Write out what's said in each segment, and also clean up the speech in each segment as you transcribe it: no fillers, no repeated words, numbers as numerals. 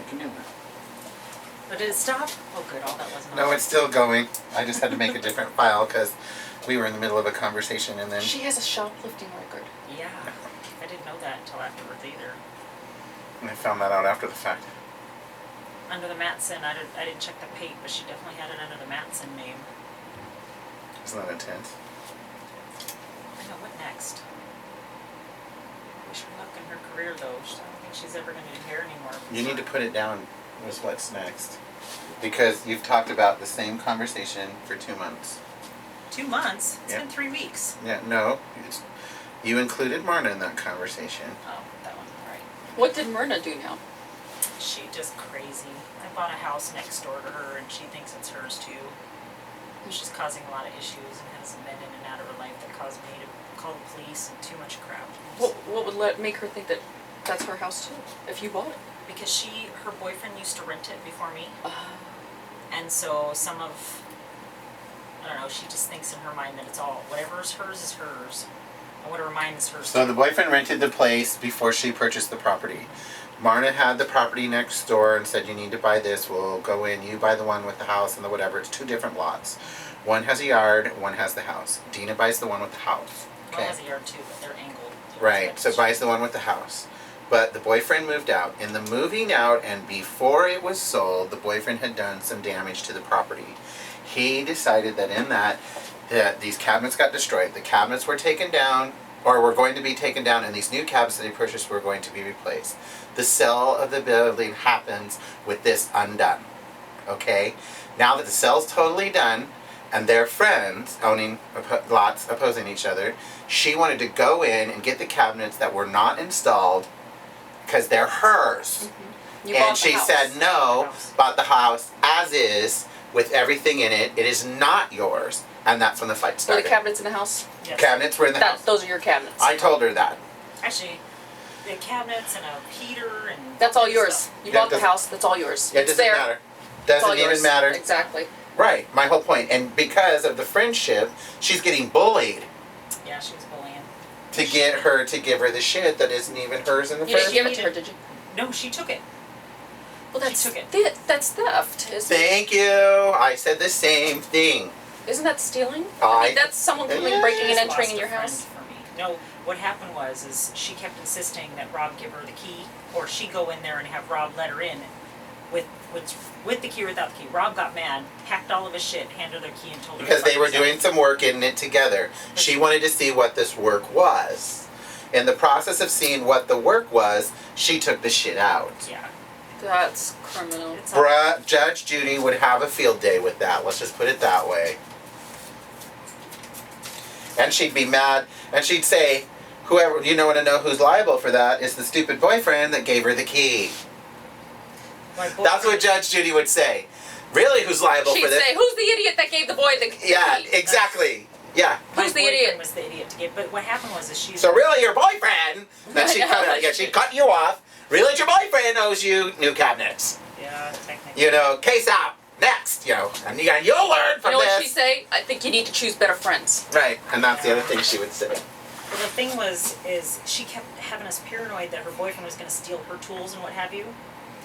make a new one. But did it stop? Oh, good. All that wasn't. No, it's still going. I just had to make a different file because we were in the middle of a conversation and then. She has a shoplifting record. Yeah. I didn't know that until afterwards either. And I found that out after the fact. Under the Matson, I didn't check the pate, but she definitely had it under the Matson name. Isn't that intense? I know, what next? Wish her luck in her career, though. I don't think she's ever going to do hair anymore. You need to put it down with what's next. Because you've talked about the same conversation for 2 months. 2 months? It's Yeah. been 3 weeks. Yeah, no. You included Marna in that conversation. Oh, that one, right. What did Myrna do now? She just crazy. I bought a house next door to her, and she thinks it's hers too. She's causing a lot of issues and has men in and out of her life that caused me to call the police and too much crap. What would make her think that that's her house too, if you bought it? Because her boyfriend used to rent it before me. And so I don't know, she just thinks in her mind that it's all, whatever is hers is hers. And whatever mine is hers. So the boyfriend rented the place before she purchased the property. Marna had the property next door and said, you need to buy this, we'll go in, you buy the one with the house and the whatever. It's 2 different lots. One has a yard, one has the house. Dina buys the one with the house. One has a yard too, but they're angled. Right, so buys the one with the house. But the boyfriend moved out. In the moving out and before it was sold, the boyfriend had done some damage to the property. He decided that in that these cabinets got destroyed. The cabinets were taken down, or were going to be taken down, and these new cabinets that he purchased were going to be replaced. The sale of the building happens with this undone. Okay? Now that the sale's totally done, and their friends owning lots opposing each other, she wanted to go in and get the cabinets that were not installed because they're hers. You And bought the she house. said no, bought the house as is with everything in it. It is not yours. And that's when the fight Were started. the cabinets in the house? Yes. Cabinets were in the house. Those are your cabinets. I told her that. Actually, the cabinets and a heater and... That's all yours. stuff. You Yeah, bought the doesn't- house, that's all yours. It It's doesn't there. matter. It's all Doesn't even yours. matter. Exactly. Right, my whole point. And because of the friendship, she's getting bullied Yeah, she was bullying. to get her to give her the shit that isn't even hers in the You first didn't give it to her, did you? No, she took it. Well, that's She took it. That's theft, isn't it? Thank you. I said the same thing. Isn't that stealing? I- that's someone coming, Yeah. breaking and Just entering lost in your a friend house. For me. No, what happened was she kept insisting that Rob give her the key, or she go in there and have Rob let her in with the key or without the key. Rob got mad, packed all of his shit, handed her the key and told her Because to they were fuck herself. doing some work in it together. She wanted to see what this work was. In the process of seeing what the work was, she took the shit out. Yeah. That's criminal. It's all- Bruh, Judge Judy would have a field day with that. Let's just put it that way. And she'd be mad, and she'd say, whoever, you know, want to know who's liable for that is the stupid boyfriend that gave her the key. My That's what boyfriend- Judge Judy would say. Really, who's liable She'd for this? say, "Who's the idiot that gave the boy the key?" Yeah, exactly. Yeah. My Who's the boyfriend idiot? was the idiot to get. But what happened was she. So really, your boyfriend? Then she I know, cut it. Yeah, she cut you off. Really, your boyfriend owes you new cabinets. Yeah, technically. You know, case out. Next, you know, and you'll learn You from know what this. she'd say? I think you need to choose better friends. Right, and that's the other thing she would say. Well, the thing is she kept having us paranoid that her boyfriend was going to steal her tools and what have you.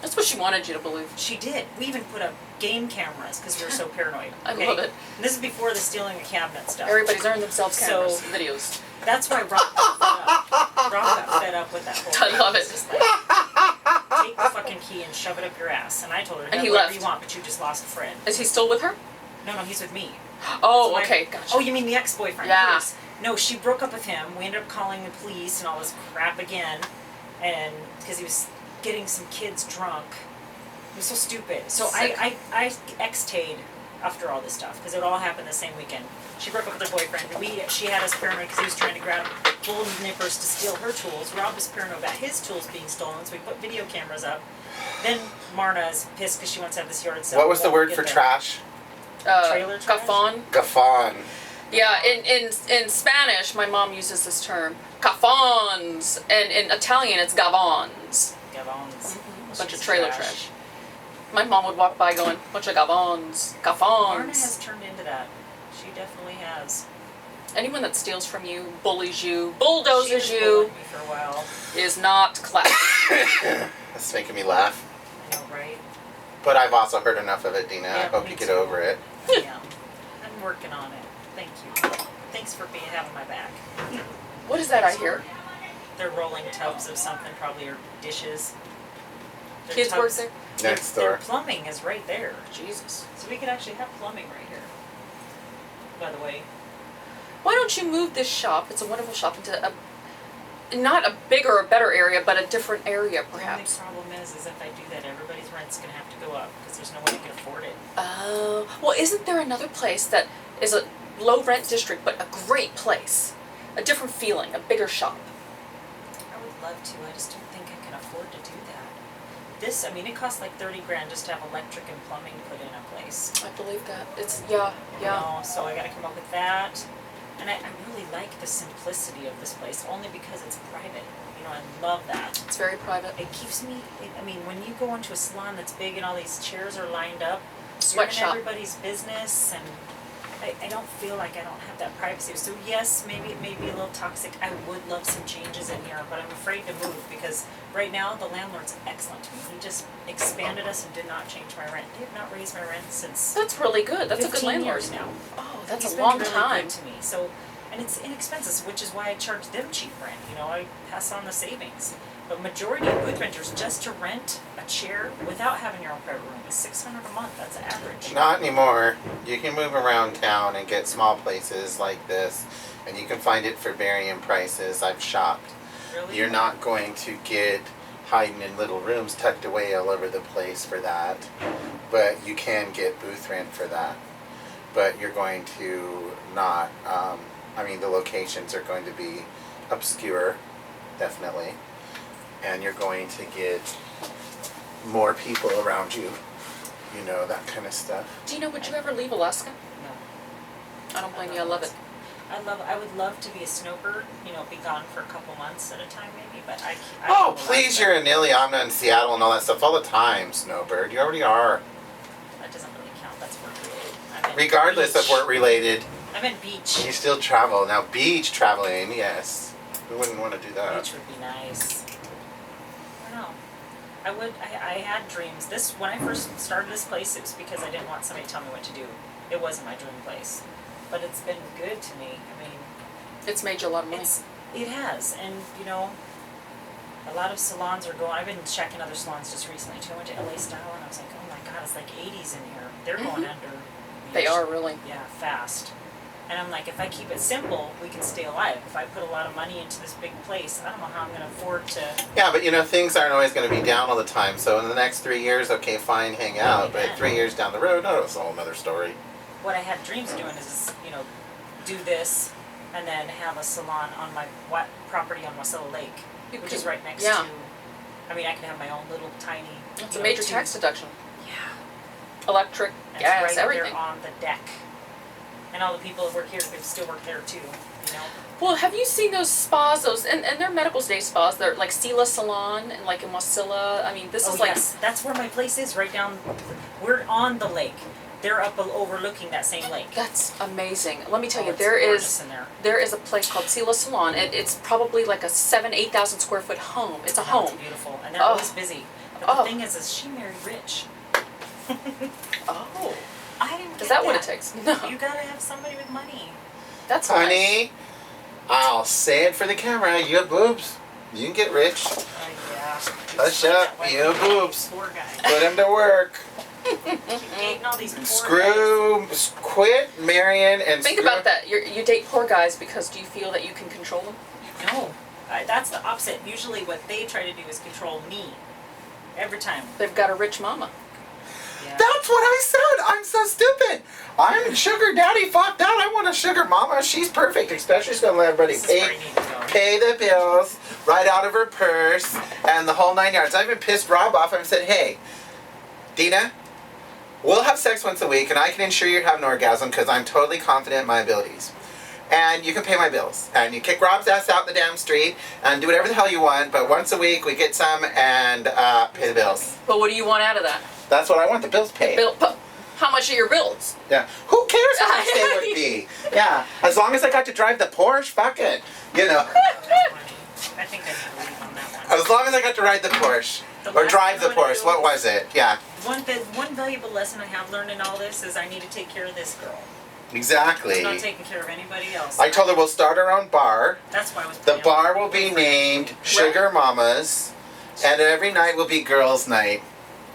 That's what she wanted you to believe. She did. We even put up game cameras because we were so paranoid. I Okay? love it. And this is before the stealing the cabinet stuff. Everybody's earned themselves cameras, So- videos. That's why Rob got fed up. Rob got fed up with that whole I thing. love He was it. just like, take the fucking key and shove it up your ass. And I told her, And "Do he whatever left. you want, but you just lost a friend." Is he still with her? No, he's with me. Oh, So my- okay, gotcha. Oh, you mean the ex-boyfriend? Yeah. Yes. No, she broke up with him. We ended up calling the police and all this crap again, and because he was getting some kids drunk. It was so stupid. So Sick. I ex-tayed after all this stuff because it all happened the same weekend. She broke up with her boyfriend. She had us paranoid because he was trying to grab gold nippers to steal her tools. Rob was paranoid about his tools being stolen, so we put video cameras up. Then Marna is pissed because she wants to have this yard sale. What was the Won't word get for there. trash? Trailer trash? Cafon. Gaffon. Yeah, in Spanish, my mom uses this term, cafons, and in Italian, it's gavons. Gavons. A bunch of trailer trash. My mom would walk by going, bunch of gavons, Marna has cafons. turned into that. She definitely has. Anyone that steals from you, bullies you, She bulldozes was you, bullying me for a while. is not classy. That's making me laugh. I know, right? But I've also heard enough of it, Dina. I Yeah, hope me you get too. over it. Yeah. I'm working on it. Thank you. Thanks for having my back. What is that I hear? They're rolling tubs of something, probably, or dishes. They're Kids work tubs. there? Next Their door. plumbing is right there. Jesus. So we could actually have plumbing right here. By the way. Why don't you move this shop? It's a wonderful shop into a not a bigger or better area, but a different area perhaps. The only problem is if I do that, everybody's rent's gonna have to go up because there's no one that can afford it. Oh, well, isn't there another place that is a low rent district but a great place? A different feeling, a bigger shop. I would love to. I just don't think I can afford to do that. This, I mean, it costs like 30 grand just to have electric and plumbing put in a place. I believe that. It's, yeah. You know, so I gotta come up with that. And I really like the simplicity of this place, only because it's private. You know, I love that. It's very private. It keeps me, I mean, when you go into a salon that's big and all these chairs are lined up, you're in Sweatshop. everybody's business, and I don't feel like I don't have that privacy. So yes, maybe it may be a little toxic. I would love some changes in here, but I'm afraid to move because right now the landlord's excellent to me. He just expanded us and did not change my rent. They have not raised my rent since That's really good. That's a good 15 landlord. years now. Oh, that's He's a been long really time. good to me. So, and it's inexpensive, which is why I charge them cheap rent. You know, I pass on the savings. But majority of good renters, just to rent a chair without having your own private room is $600 a month. That's the average. Not anymore. You can move around town and get small places like this, and you can find it for varying prices. I've shopped. Really? You're not going to get hiding in little rooms tucked away all over the place for that, but you can get booth rent for that. But you're going to not, I mean, the locations are going to be obscure, definitely. And you're going to get more people around you, you know, that kind of stuff. Dina, would you ever leave Alaska? No. I don't blame you. I love it. I would love to be a snowbird, you know, be gone for a couple months at a time maybe, but I Oh, don't please, like you're in Iliamna and Seattle and all that stuff all the time, Snowbird. You already are. that doesn't really count, that's work related. I meant Regardless of beach. work related, I meant beach. you still travel. Now, beach traveling, yes. We wouldn't want to do that. Beach would be nice. I don't know. I had dreams. When I first started this place, it was because I didn't want somebody to tell me what to do. It wasn't my dream place. But it's been good to me. I mean, It's made you a lot of money. it has, and you know, a lot of salons are going. I've been checking other salons just recently too. I went to LA Style and I was like, oh my god, it's like 80s in here. They're going under. They are really. Yeah, fast. And I'm like, if I keep it simple, we can stay alive. If I put a lot of money into this big place, I don't know how I'm going to afford to. Yeah, but you know, things aren't always going to be down all the time. So in the next 3 years, okay, fine, hang out. But Amen. 3 years down the road, no, it's a whole other story. What I had dreams of doing is, you know, do this and then have a salon on my property on Wasilla Lake, which is right next yeah. to. I mean, I can have my own little tiny. It's you a know, major tax deduction. Yeah. Electric, It's gas, right everything. there on the deck. And all the people that work here, they still work there too, you know? Well, have you seen those spas, and they're medical day spas, they're like Sela Salon and like in Wasilla, I mean, this Oh is like, yes, that's where my place is, right down, we're on the lake. They're up overlooking that same lake. that's amazing. Let me tell Oh, you, it's there gorgeous is in there. there is a place called Sela Salon, and it's probably like a 8,000 square foot home. It's a It's home. beautiful, and they're Oh. always busy. But Oh. the thing is she married rich. Oh, I didn't get is that what it takes? No, You gotta have somebody with money. that's nice. Honey, I'll say it for the camera. You have boobs. You can get rich. Yeah. Hush up, you have boobs. Poor guy. Put him to work. Keep dating all these poor Quit marrying and Think about that. You date poor guys because do you feel that you can control them? guys. No. That's the opposite. Usually what they try to do is control me. Every time. They've got a rich mama. Yeah. That's what I said. I'm so stupid. I'm sugar daddy fucked out. I want a sugar mama. She's perfect. Especially she's gonna let everybody This is where you need to go. pay the bills right out of her purse and the whole 9 yards. I even pissed Rob off and said, hey, Dina, we'll have sex once a week and I can ensure you have an orgasm because I'm totally confident in my abilities. And you can pay my bills. And you kick Rob's ass out in the damn street and do whatever the hell you want, but once a week we get some and pay the bills. But what do you want out of that? That's what I want, the bills paid. How much are your bills? Yeah. Who cares how much they would be? Yeah. As long as I got to drive the Porsche, fuck it. You know. I think I need to leave on that one. As long as I got to ride the Porsche. The Or last drive the thing I wanna Porsche. do What is- was it? Yeah, One valuable lesson I have learned in all this is I need to take care of this girl. exactly. I'm not taking care of anybody else. I told her we'll start our own bar. That's why I was. The bar will be named Sugar Mamas, and every night will be girls' night.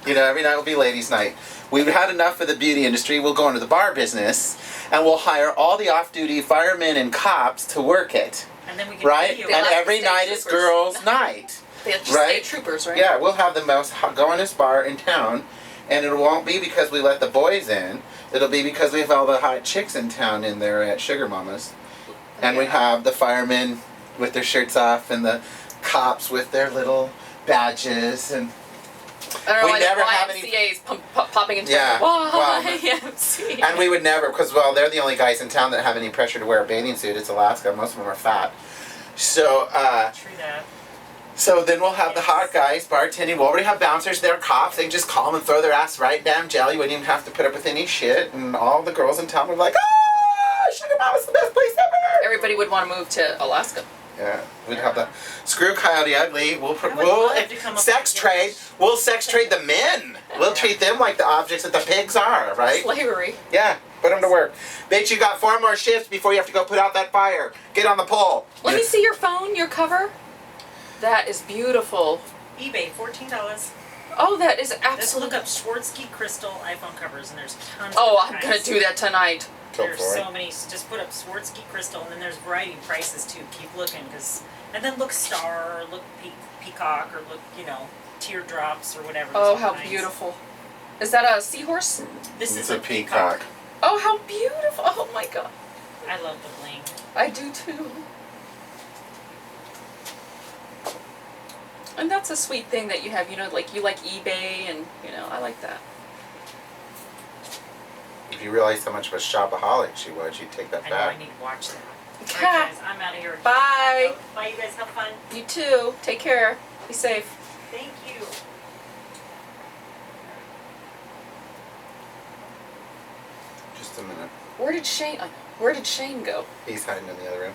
You know, every night will be ladies' night. We've had enough of the beauty industry. We'll go into the bar business, and we'll hire all the off-duty firemen and cops to work it. And then we can Right? video They'll And have to every stay night is troopers. girls' night. They have just Right? state troopers, right? Yeah, we'll have the most goingest bar in town, and it won't be because we let the boys in. It'll be because we have all the hot chicks in town in there at Sugar Mamas. And we Yeah. have the firemen with their shirts off and the cops with their little badges and I don't know We why never the have any- YMCA's popping into Yeah, well, YMCA. and we would never, because well, they're the only guys in town that have any pressure to wear a bathing suit. It's Alaska. Most of them are fat. So, True that. so then we'll have the hot guys bartending. We'll already have bouncers. They're cops. They can just call them and throw their ass right down jail. You wouldn't even have to put up with any shit. And all the girls in town would be like, ah, Sugar Mama's the best place ever. Everybody would want to move to Alaska. Yeah, we'd have the screw Coyote Ugly. I would We'll love to come up sex and get trade. this. We'll sex trade the men. We'll treat them like the objects that the pigs are, right? Slavery. Yeah, put them to work. Bitch, you got 4 more shifts before you have to go put out that fire. Get on the pole. Let me see your phone, your cover. That is beautiful. eBay, $14. Oh, that is Let's absolutely. look up Swarovski crystal iPhone covers, and there's tons. Oh, of I'm kinds. gonna do that tonight. Go There's for it. so many. Just put up Swarovski crystal, and then there's variety prices too. Keep looking, and then look star, or look peacock, or look teardrops or whatever. Oh, There's all how kinds. beautiful. Is that a seahorse? This It's is a peacock. Oh, how beautiful. Oh my god. I love the bling. I do too. And that's a sweet thing that you have, like you like eBay and, I like that. If you realized how much of a shopaholic she was, you'd take that I know I back. need to watch that. Okay. Alright, guys, I'm out of here. Bye. Bye, you guys. Have fun. You too. Take care. Be safe. Thank you. Just a minute. Where did Shane go? He's hiding in the other room.